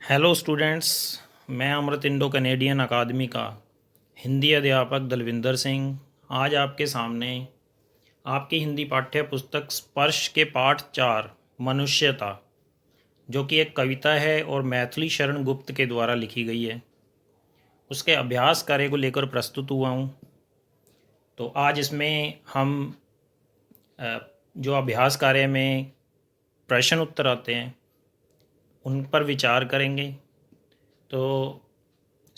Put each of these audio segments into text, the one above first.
Hello students. मैं अमृत Indo Canadian अकादमी का हिंदी अध्यापक दलविंदर सिंह आज आपके सामने आपकी हिंदी पाठ्य पुस्तक स्पर्श के पाठ 4 मनुष्यता, जो कि एक कविता है और मैथिली शरण गुप्त के द्वारा लिखी गई है, उसके अभ्यास कार्य को लेकर प्रस्तुत हुआ हूँ। तो आज इसमें हम जो अभ्यास कार्य में प्रश्न उत्तर आते हैं उन पर विचार करेंगे। तो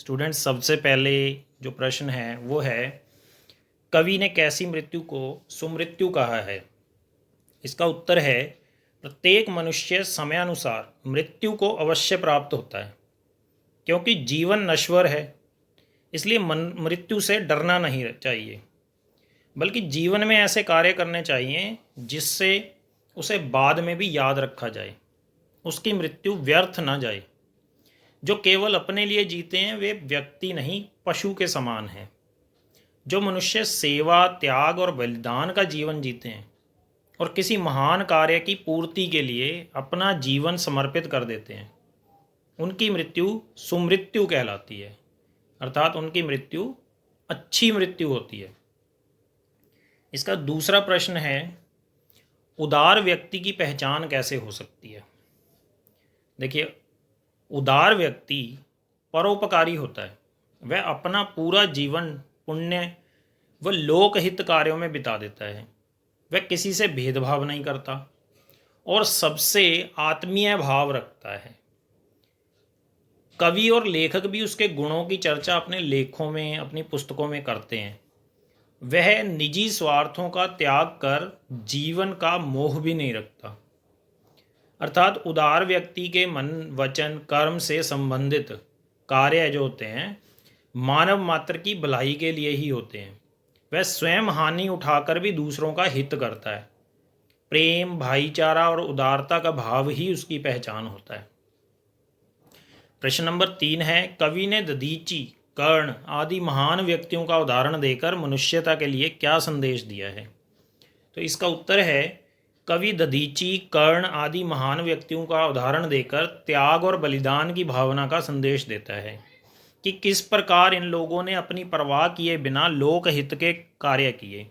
स्टूडेंट्स, सबसे पहले जो प्रश्न है वो है, कवि ने कैसी मृत्यु को सुमृत्यु कहा है? इसका उत्तर है, प्रत्येक मनुष्य समयानुसार मृत्यु को अवश्य प्राप्त होता है, क्योंकि जीवन नश्वर है। इसलिए मृत्यु से डरना नहीं चाहिए, बल्कि जीवन में ऐसे कार्य करने चाहिए जिससे उसे बाद में भी याद रखा जाए, उसकी मृत्यु व्यर्थ ना जाए। जो केवल अपने लिए जीते हैं वे व्यक्ति नहीं, पशु के समान हैं। जो मनुष्य सेवा, त्याग और बलिदान का जीवन जीते हैं और किसी महान कार्य की पूर्ति के लिए अपना जीवन समर्पित कर देते हैं, उनकी मृत्यु सुमृत्यु कहलाती है, अर्थात उनकी मृत्यु अच्छी मृत्यु होती है। इसका दूसरा प्रश्न है, उदार व्यक्ति की पहचान कैसे हो सकती है? देखिए, उदार व्यक्ति परोपकारी होता है। वह अपना पूरा जीवन पुण्य व लोकहित कार्यों में बिता देता है। वह किसी से भेदभाव नहीं करता और सबसे आत्मीय भाव रखता है। कवि और लेखक भी उसके गुणों की चर्चा अपने लेखों में, अपनी पुस्तकों में करते हैं। वह निजी स्वार्थों का त्याग कर जीवन का मोह भी नहीं रखता। अर्थात उदार व्यक्ति के मन, वचन, कर्म से संबंधित कार्य जो होते हैं मानव मात्र की भलाई के लिए ही होते हैं। वह स्वयं हानि उठाकर भी दूसरों का हित करता है। प्रेम, भाईचारा और उदारता का भाव ही उसकी पहचान होता है। प्रश्न नंबर 3 है, कवि ने दधीचि, कर्ण आदि महान व्यक्तियों का उदाहरण देकर मनुष्यता के लिए क्या संदेश दिया है? तो इसका उत्तर है, कवि दधीचि, कर्ण आदि महान व्यक्तियों का उदाहरण देकर त्याग और बलिदान की भावना का संदेश देता है कि किस प्रकार इन लोगों ने अपनी परवाह किए बिना लोकहित के कार्य किए।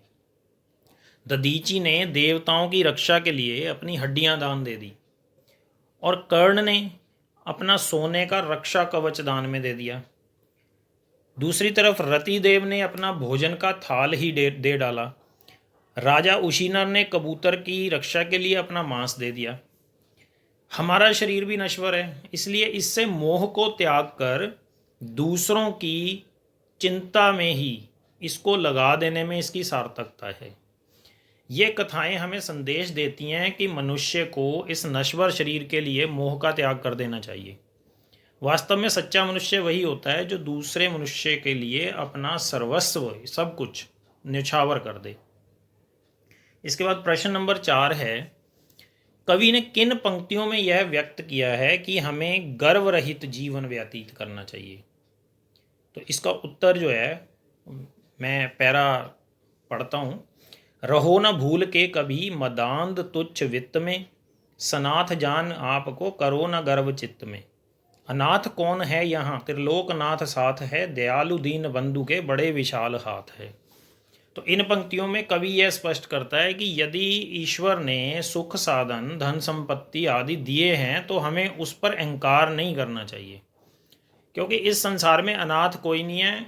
दधीचि ने देवताओं की रक्षा के लिए अपनी हड्डियां दान दे दी और कर्ण ने अपना सोने का रक्षा कवच दान में दे दिया। दूसरी तरफ रतिदेव ने अपना भोजन का थाल ही दे डाला। राजा उशीनर ने कबूतर की रक्षा के लिए अपना मांस दे दिया। हमारा शरीर भी नश्वर है, इसलिए इससे मोह को त्याग कर दूसरों की चिंता में ही इसको लगा देने में इसकी सार्थकता है। ये कथाएं हमें संदेश देती हैं कि मनुष्य को इस नश्वर शरीर के लिए मोह का त्याग कर देना चाहिए। वास्तव में सच्चा मनुष्य वही होता है जो दूसरे मनुष्य के लिए अपना सर्वस्व, सब कुछ न्यौछावर कर दे। इसके बाद प्रश्न नंबर 4 है, कवि ने किन पंक्तियों में यह व्यक्त किया है कि हमें गर्व रहित जीवन व्यतीत करना चाहिए? तो इसका उत्तर जो है, मैं पैरा पढ़ता हूँ। रहो न भूल के कभी मदांध तुच्छ वित्त में, सनाथ जान आपको करो न गर्व चित्त में। अनाथ कौन है यहाँ, त्रिलोकनाथ साथ है, दयालु दीन बंधु के बड़े विशाल हाथ है। तो इन पंक्तियों में कवि यह स्पष्ट करता है कि यदि ईश्वर ने सुख, साधन, धन संपत्ति आदि दिए हैं तो हमें उस पर अहंकार नहीं करना चाहिए, क्योंकि इस संसार में अनाथ कोई नहीं है।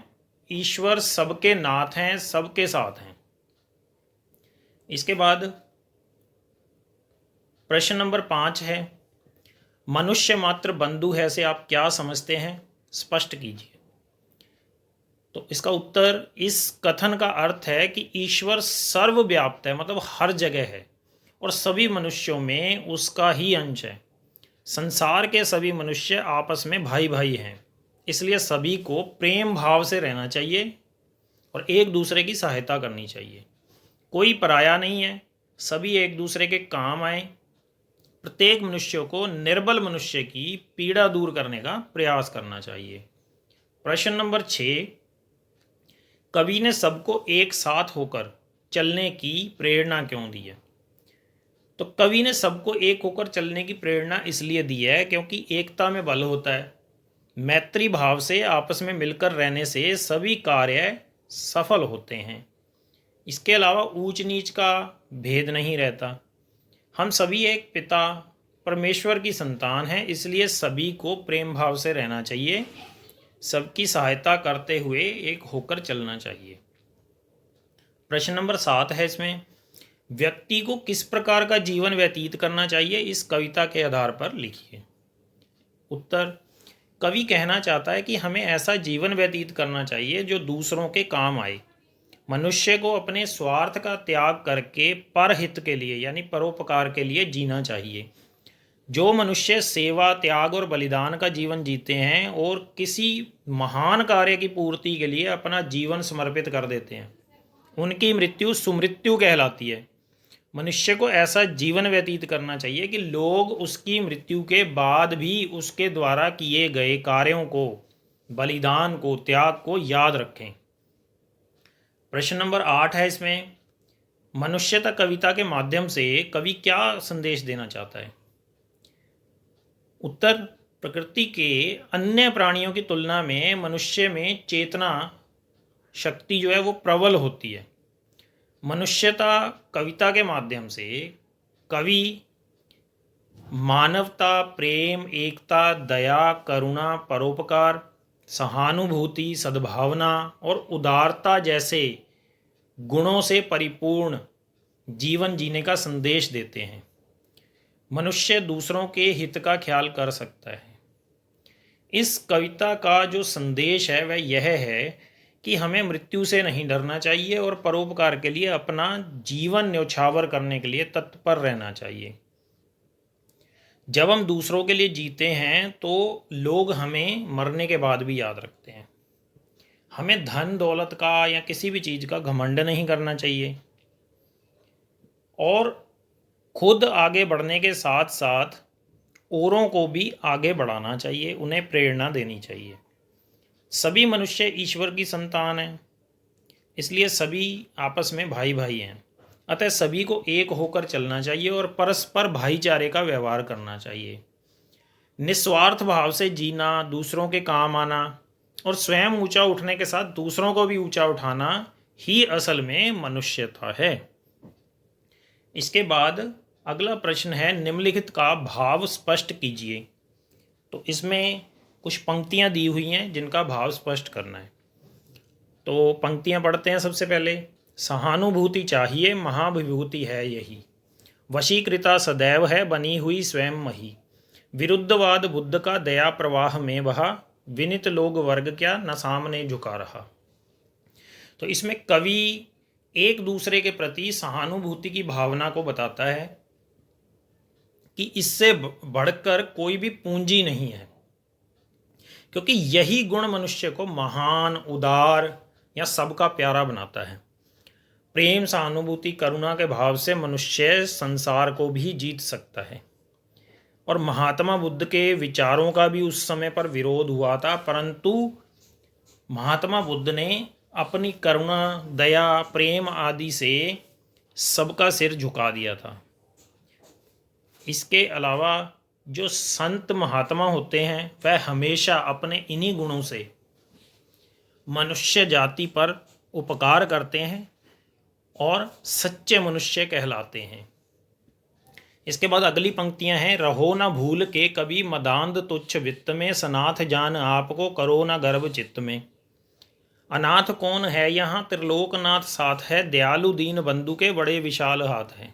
ईश्वर सबके नाथ हैं, सबके साथ हैं। इसके बाद प्रश्न नंबर 5 है, मनुष्य मात्र बंधु है से आप क्या समझते हैं? स्पष्ट कीजिए। तो इसका उत्तर, इस कथन का अर्थ है कि ईश्वर सर्वव्याप्त है, मतलब हर जगह है और सभी मनुष्यों में उसका ही अंश है। संसार के सभी मनुष्य आपस में भाई भाई हैं, इसलिए सभी को प्रेम भाव से रहना चाहिए और एक दूसरे की सहायता करनी चाहिए। कोई पराया नहीं है, सभी एक दूसरे के काम आए। प्रत्येक मनुष्य को निर्बल मनुष्य की पीड़ा दूर करने का प्रयास करना चाहिए। प्रश्न नंबर 6, कवि ने सबको एक साथ होकर चलने की प्रेरणा क्यों दी है? तो कवि ने सबको एक होकर चलने की प्रेरणा इसलिए दी है क्योंकि एकता में बल होता है। मैत्री भाव से आपस में मिलकर रहने से सभी कार्य सफल होते हैं। इसके अलावा ऊंच नीच का भेद नहीं रहता। हम सभी एक पिता परमेश्वर की संतान हैं, इसलिए सभी को प्रेम भाव से रहना चाहिए। सबकी सहायता करते हुए एक होकर चलना चाहिए। प्रश्न नंबर 7 है इसमें, व्यक्ति को किस प्रकार का जीवन व्यतीत करना चाहिए, इस कविता के आधार पर लिखिए। उत्तर, कवि कहना चाहता है कि हमें ऐसा जीवन व्यतीत करना चाहिए जो दूसरों के काम आए। मनुष्य को अपने स्वार्थ का त्याग करके परहित के लिए यानी परोपकार के लिए जीना चाहिए। जो मनुष्य सेवा, त्याग और बलिदान का जीवन जीते हैं और किसी महान कार्य की पूर्ति के लिए अपना जीवन समर्पित कर देते हैं, उनकी मृत्यु सुमृत्यु कहलाती है। मनुष्य को ऐसा जीवन व्यतीत करना चाहिए कि लोग उसकी मृत्यु के बाद भी उसके द्वारा किए गए कार्यों को, बलिदान को, त्याग को याद रखें। प्रश्न नंबर 8 है इसमें, मनुष्यता कविता के माध्यम से कवि क्या संदेश देना चाहता है। उत्तर, प्रकृति के अन्य प्राणियों की तुलना में मनुष्य में चेतना शक्ति जो है वो प्रबल होती है। मनुष्यता कविता के माध्यम से कवि मानवता, प्रेम, एकता, दया, करुणा, परोपकार, सहानुभूति, सद्भावना और उदारता जैसे गुणों से परिपूर्ण जीवन जीने का संदेश देते हैं। मनुष्य दूसरों के हित का ख्याल कर सकता है। इस कविता का जो संदेश है वह यह है कि हमें मृत्यु से नहीं डरना चाहिए और परोपकार के लिए अपना जीवन न्यौछावर करने के लिए तत्पर रहना चाहिए। जब हम दूसरों के लिए जीते हैं तो लोग हमें मरने के बाद भी याद रखते हैं। हमें धन दौलत का या किसी भी चीज़ का घमंड नहीं करना चाहिए और खुद आगे बढ़ने के साथ साथ औरों को भी आगे बढ़ाना चाहिए, उन्हें प्रेरणा देनी चाहिए। सभी मनुष्य ईश्वर की संतान हैं, इसलिए सभी आपस में भाई भाई हैं। अतः सभी को एक होकर चलना चाहिए और परस्पर भाईचारे का व्यवहार करना चाहिए। निस्वार्थ भाव से जीना, दूसरों के काम आना और स्वयं ऊंचा उठने के साथ दूसरों को भी ऊंचा उठाना ही असल में मनुष्यता है। इसके बाद अगला प्रश्न है, निम्नलिखित का भाव स्पष्ट कीजिए। तो इसमें कुछ पंक्तियां दी हुई हैं जिनका भाव स्पष्ट करना है। तो पंक्तियां पढ़ते हैं। सबसे पहले, सहानुभूति चाहिए महाविभूति है यही, वशीकृता सदैव है बनी हुई स्वयं मही, विरुद्धवाद बुद्ध का दया प्रवाह में बहा, विनित लोग वर्ग क्या न सामने झुका रहा। तो इसमें कवि एक दूसरे के प्रति सहानुभूति की भावना को बताता है कि इससे बढ़कर कोई भी पूंजी नहीं है, क्योंकि यही गुण मनुष्य को महान, उदार या सबका प्यारा बनाता है। प्रेम, सहानुभूति, करुणा के भाव से मनुष्य संसार को भी जीत सकता है। और महात्मा बुद्ध के विचारों का भी उस समय पर विरोध हुआ था, परंतु महात्मा बुद्ध ने अपनी करुणा, दया, प्रेम आदि से सबका सिर झुका दिया था। इसके अलावा जो संत महात्मा होते हैं वह हमेशा अपने इन्हीं गुणों से मनुष्य जाति पर उपकार करते हैं और सच्चे मनुष्य कहलाते हैं। इसके बाद अगली पंक्तियां हैं, रहो न भूल के कभी मदांध तुच्छ वित्त में, सनाथ जान आपको करो न गर्व चित्त में। अनाथ कौन है यहाँ त्रिलोकनाथ साथ है, दयालु दीन बंधु के बड़े विशाल हाथ हैं।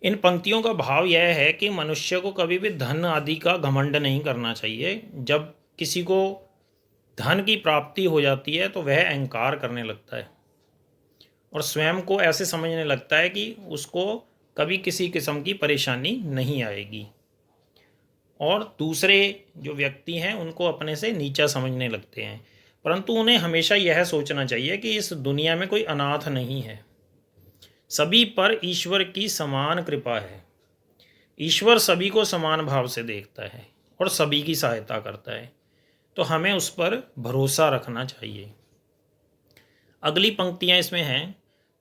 इन पंक्तियों का भाव यह है कि मनुष्य को कभी भी धन आदि का घमंड नहीं करना चाहिए। जब किसी को धन की प्राप्ति हो जाती है तो वह अहंकार करने लगता है और स्वयं को ऐसे समझने लगता है कि उसको कभी किसी किस्म की परेशानी नहीं आएगी, और दूसरे जो व्यक्ति हैं उनको अपने से नीचा समझने लगते हैं। परंतु उन्हें हमेशा यह सोचना चाहिए कि इस दुनिया में कोई अनाथ नहीं है, सभी पर ईश्वर की समान कृपा है। ईश्वर सभी को समान भाव से देखता है और सभी की सहायता करता है, तो हमें उस पर भरोसा रखना चाहिए। अगली पंक्तियां इसमें हैं,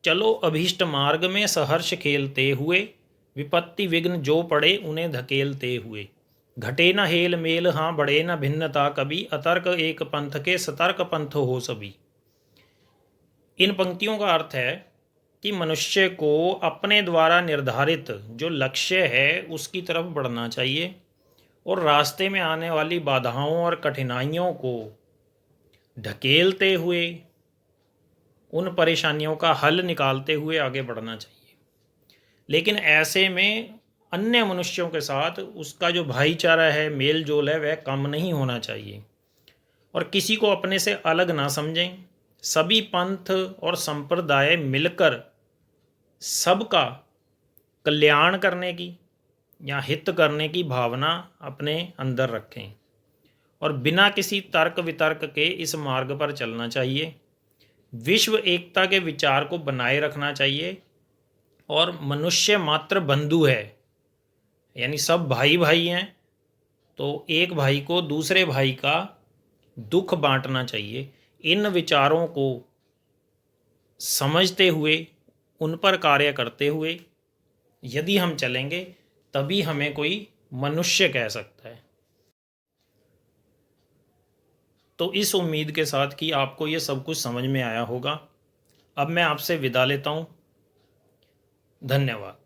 चलो अभीष्ट मार्ग में सहर्ष खेलते हुए, विपत्ति विघ्न जो पड़े उन्हें धकेलते हुए। घटे न हेल मेल हाँ बढ़े न भिन्नता कभी, अतर्क एक पंथ के सतर्क पंथ हो सभी। इन पंक्तियों का अर्थ है कि मनुष्य को अपने द्वारा निर्धारित जो लक्ष्य है उसकी तरफ बढ़ना चाहिए और रास्ते में आने वाली बाधाओं और कठिनाइयों को ढकेलते हुए, उन परेशानियों का हल निकालते हुए आगे बढ़ना चाहिए। लेकिन ऐसे में अन्य मनुष्यों के साथ उसका जो भाईचारा है, मेल जोल है, वह कम नहीं होना चाहिए और किसी को अपने से अलग ना समझें। सभी पंथ और संप्रदाय मिलकर सबका कल्याण करने की या हित करने की भावना अपने अंदर रखें और बिना किसी तर्क वितर्क के इस मार्ग पर चलना चाहिए। विश्व एकता के विचार को बनाए रखना चाहिए और मनुष्य मात्र बंधु है, यानी सब भाई भाई हैं, तो एक भाई को दूसरे भाई का दुख बांटना चाहिए। इन विचारों को समझते हुए, उन पर कार्य करते हुए यदि हम चलेंगे तभी हमें कोई मनुष्य कह सकता है। तो इस उम्मीद के साथ कि आपको ये सब कुछ समझ में आया होगा, अब मैं आपसे विदा लेता हूँ। धन्यवाद।